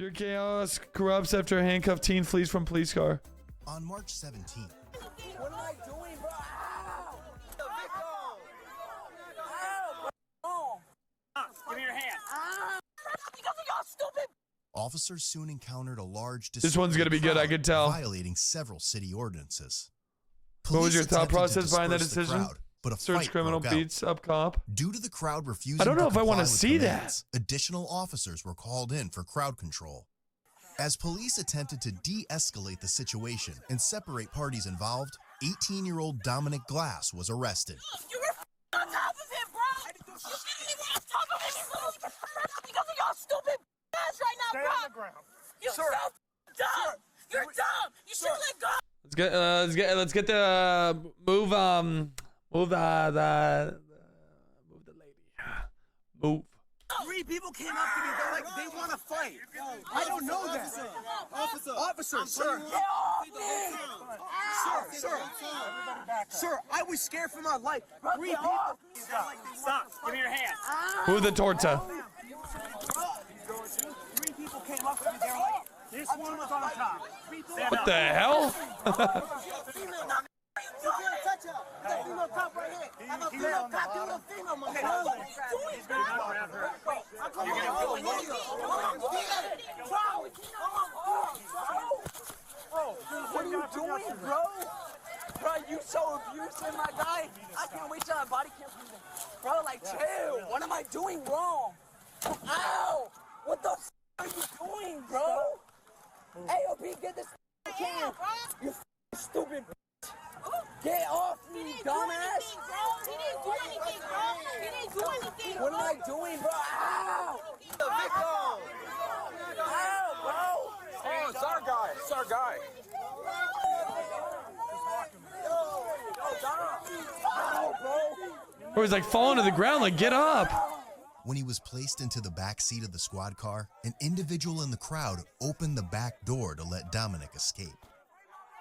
Pure chaos corrupts after handcuffed teen flees from police car. On March 17th. What am I doing, bro? Ow! Give me your hand. Because of y'all stupid. Officers soon encountered a large This one's gonna be good, I could tell. violating several city ordinances. What was your Police thought attempted to process behind that disperse the decision? crowd, but a Search fight criminal broke out. beats up cop. Due to the crowd refusing I don't know to if I want to comply with see commands, additional officers were called in for crowd control. As police attempted to de-escalate the situation and separate parties involved, 18-year-old Dominic Glass was arrested. You were on top of him, bro. You shouldn't even on top of him, bro. Because of y'all stupid ass right now, Stay bro. on the ground. You're so dumb. You're dumb. You should let go. Let's get the move the lady. Move. 3 people came up to me. They're like, they want to fight. I don't know that. Officer, sir. Get off me. Sir, I was scared for my life. 3 Get people. off. Stop. Give me your hand. Move the torta. 3 people came up to me. They're like, This one was on top. Stand What up. the hell? You can't touch her. That female cop right here. I'm a female cop. You're a female, my He's gonna not grab her. I'm coming over here. What are you doing, bro? Bro, you so abusive, my guy. I can't wait till I body cam from you. Bro, like, chill. What am I doing wrong? Ow! What the are you doing, bro? AOP, get this cam. You stupid. Get off me, dumbass. He didn't do anything, bro. He didn't do anything. What am I doing, bro? Ow! Ow, bro! oh, it's our guy. It's our guy. Ow, bro! Or he's like falling to the ground, like get up. When he was placed into the back seat of the squad car, an individual in the crowd opened the back door to let Dominic escape.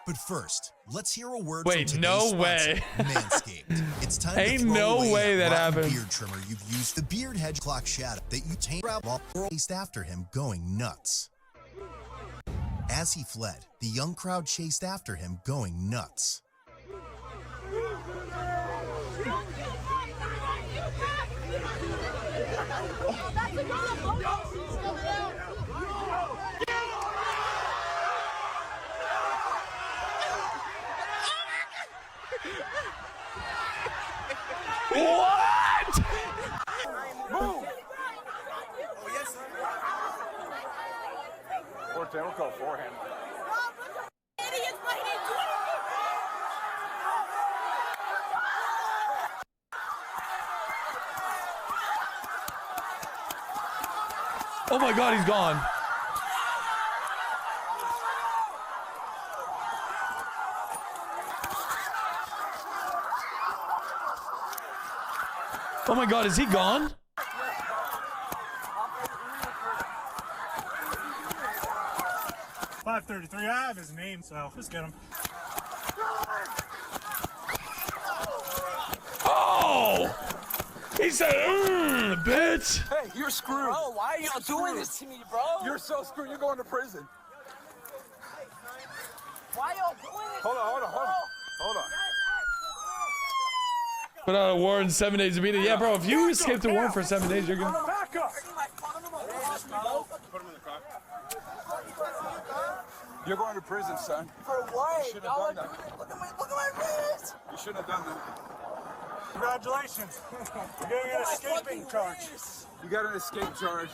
But first, let's hear a word Wait, from no today's way. sponsor, Manscaped. It's time Ain't to throw no away way that rotten happened. beard trimmer you've used. The beard hedge clock shadow that you tamed while chased after him, going nuts. As he fled, the young crowd chased after him, going nuts. What? Move. Oh, yes, sir. 410, we'll call forehand. Idiots, but he didn't do Oh my God, he's gone. Oh my God, is he gone? 533. I have his name, so just get him. Oh! He said, bitch. Hey, you're screwed. Bro, why are y'all doing this to me, bro? You're so screwed. You're going to prison. Why y'all doing this? Hold on. Hold on. Put out a war in 7 days immediately. Yeah, bro, if you escape the war for 7 days, you're gonna. Back up. Put him in the car. You're going to prison, son. For what? You shouldn't have Y'all are done doing that. it. Look at my wrist. You shouldn't have done that. Congratulations. You're getting an escaping charge. You got an escape charge.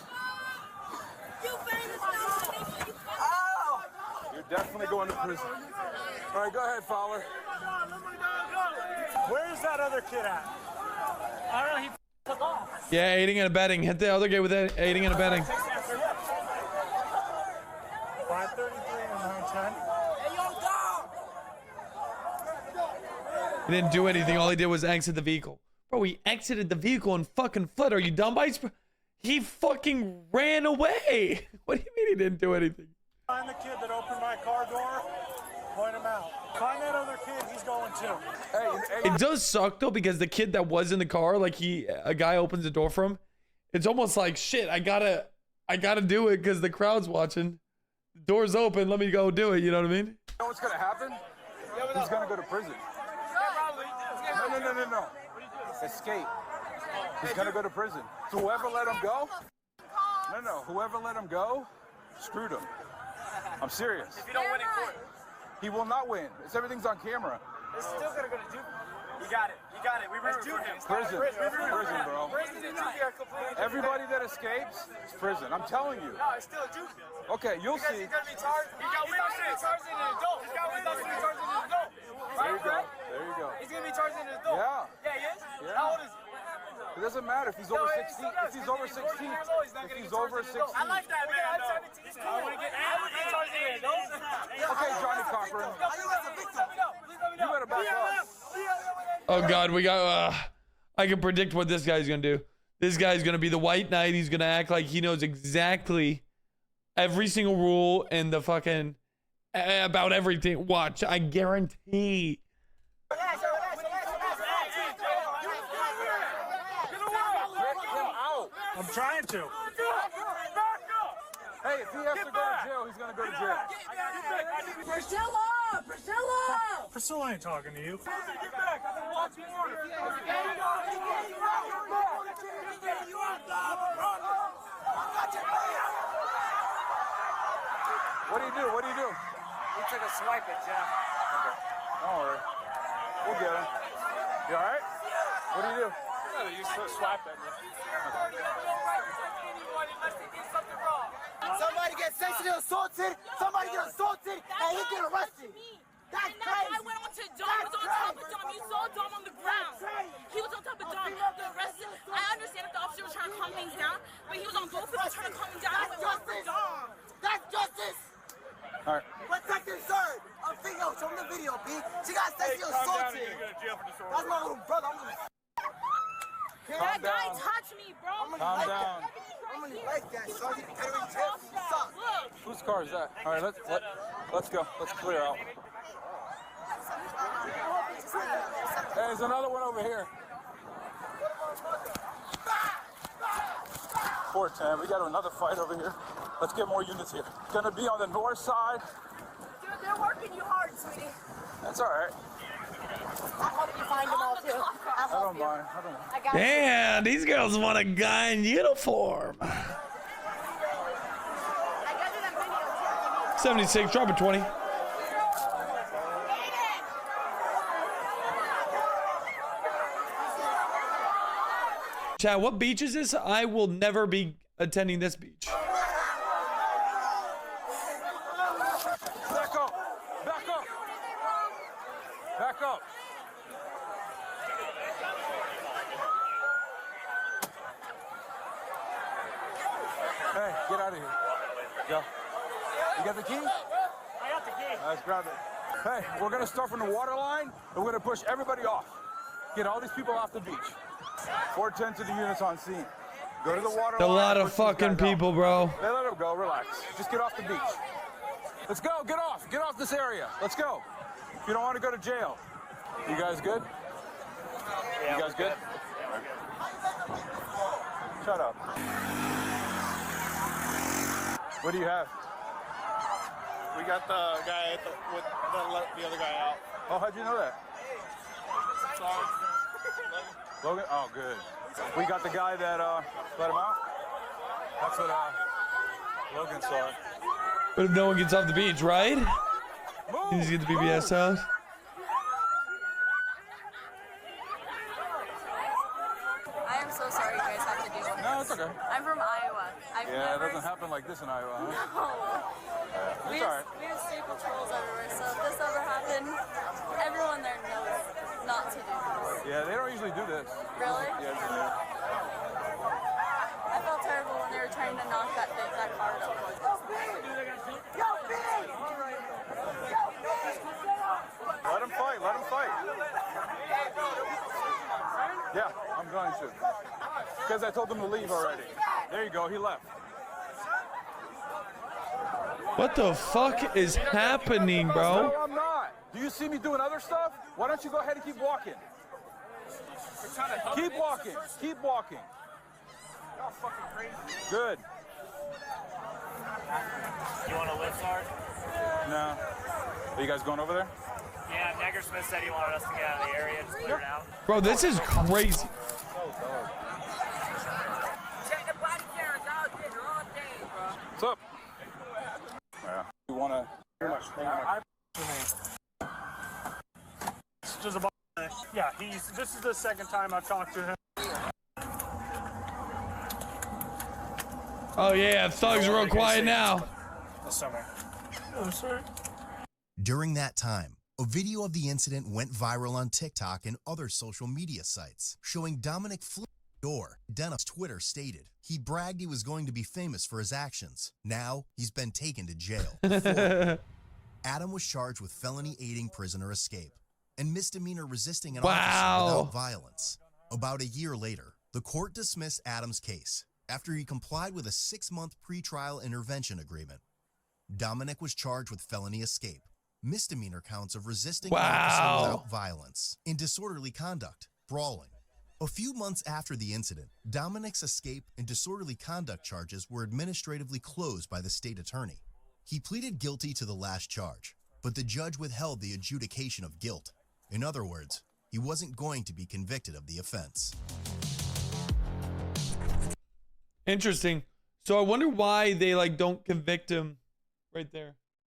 You famous now. Ow! You're definitely going to prison. All right, go ahead, Fowler. Where's that other kid at? I don't know. He took off. Yeah, aiding and abetting. Hit the other guy with that aiding and abetting. 533 and 910. Hey, yo, dog! He didn't do anything. All he did was exit the vehicle. Bro, he exited the vehicle and fucking fled. Are you dumb, Bites? He fucking ran away. What do you mean he didn't do anything? Find the kid that opened my car door. Point him out. Find that other kid. He's going too. Hey, It does suck though, because the kid that was in the car, like a guy opens the door for him. It's almost like shit. I gotta I gotta do it because the crowd's watching. The door's open. Let me go do it. You know what I mean? You know what's gonna happen? He's gonna go to prison. No. Escape. He's gonna go to prison. So whoever let him go? No. Whoever let him go, screwed him. I'm serious. If you don't win in court, He will not win. Everything's on camera. it's still gonna go to Duke. You got it. We rooted for him. Prison, bro. Prison and Duke are completely Everybody that escapes is prison. I'm telling you. No, it's still a Duke. Okay, you'll Because see. he's gonna be charged. He got charged in an adult. He's gonna be charged in an adult. There you go. There you go. He's gonna be charged in an adult. Yeah. Yeah, he is. Yeah. How old is he? It doesn't matter if he's over 16. If he's over 16. If he's over 16. I like that man. I'm 17. He's cool. I want to get charged in an adult. Okay, Johnny Cochran. You better back up. Oh God, we got. I can predict what this guy's gonna do. This guy's gonna be the white knight. He's gonna act like he knows exactly every single rule and the fucking about everything. Watch, I guarantee. I'm trying to. Hey, if he has to go to jail, he's gonna go to jail. Priscilla ain't talking to you. What do you do? He took a swipe at Jeff. Don't worry. We'll get him. You alright? What do you do? You swiped at me. Somebody gets sexually assaulted, somebody get assaulted, and he get arrested. That's And that crazy. guy went on to Dom, was on top of Dom. You saw Dom on the ground. He was on top of Dom. The rest of, I understand if the officer was trying to calm things down, but he was on both of them trying to calm them down. That's justice. That's justice. Alright. Protect and serve. I'm thinking, yo, show me the video, B. She got sexually assaulted. That's my little brother. That guy touched me, bro. Calm down. I'm gonna like that, son. You suck. Look. Whose car is that? Alright, let's go. Let's clear out. Hey, there's another one over here. 410. We got another fight over here. Let's get more units here. Gonna be on the north side. Dude, they're working you hard, sweetie. That's alright. I hope you find them all, too. I don't mind. I got Damn, these girls want a guy in uniform. I got it on video, too. 76, drop it 20. Chad, what beach is this? I will never be attending this beach. Back up. Back up. Back up. Hey, get out of here. Go. You got the key? I got the key. Let's grab it. Hey, we're gonna start from the water line and we're gonna push everybody off. Get all these people off the beach. 410 to the units on scene. Go to the water A line. lot of push these fucking guys off. people, bro. They let them go, relax. Just get off the beach. Let's go, get off. Get off this area. Let's go. You don't want to go to jail. You guys good? You guys good? Shut up. What do you have? We got the guy with the other guy out. Oh, how'd you know that? Sorry. Logan? Oh, good. We got the guy that let him out? That's what Logan saw. But if no one gets off the beach, right? Move! You just get the BBS out. I am so sorry you guys have to deal with No, this. it's okay. I'm from Iowa. I've Yeah, it never... doesn't happen like this in Iowa, huh? No. It's all right. We have staple trolls everywhere, so if this ever happened, everyone there knows not to do this. Yeah, they don't usually do this. Really? Yeah, I felt terrible when they were trying to knock that card over. let him fight, let him fight. Yeah, I'm going to. Because I told him to leave already. There you go, he left. What the fuck is happening, bro? No, I'm not. Do you see me doing other stuff? Why don't you go ahead and keep walking? Keep walking. Keep walking. Good. You want to lift, Sarge? No. Are you guys going over there? Yeah, Negger Smith said he wanted us to get out of the area and clear it out. Bro, this is crazy. Check the body cameras out there all day, bro. What's up? Yeah. You want to... It's just about, yeah, this is the second time I've talked to him. Oh yeah, thugs are real quiet now. I'm sorry. During that time, a video of the incident went viral on TikTok and other social media sites, showing Dominic fleeing the door. Dennis Twitter stated he bragged he was going to be famous for his actions. Now he's been taken to jail. Adam was charged with felony aiding prisoner escape and misdemeanor resisting an officer without violence. About a year later, the court dismissed Adam's case after he complied with a 6-month pretrial intervention agreement. Dominic was charged with felony escape, misdemeanor counts of resisting an officer without violence, and disorderly conduct, brawling. A few months after the incident, Dominic's escape and disorderly conduct charges were administratively closed by the state attorney. He pleaded guilty to the last charge, but the judge withheld the adjudication of guilt. In other words, he wasn't going to be convicted of the offense. Interesting. So I wonder why they like don't convict him right there.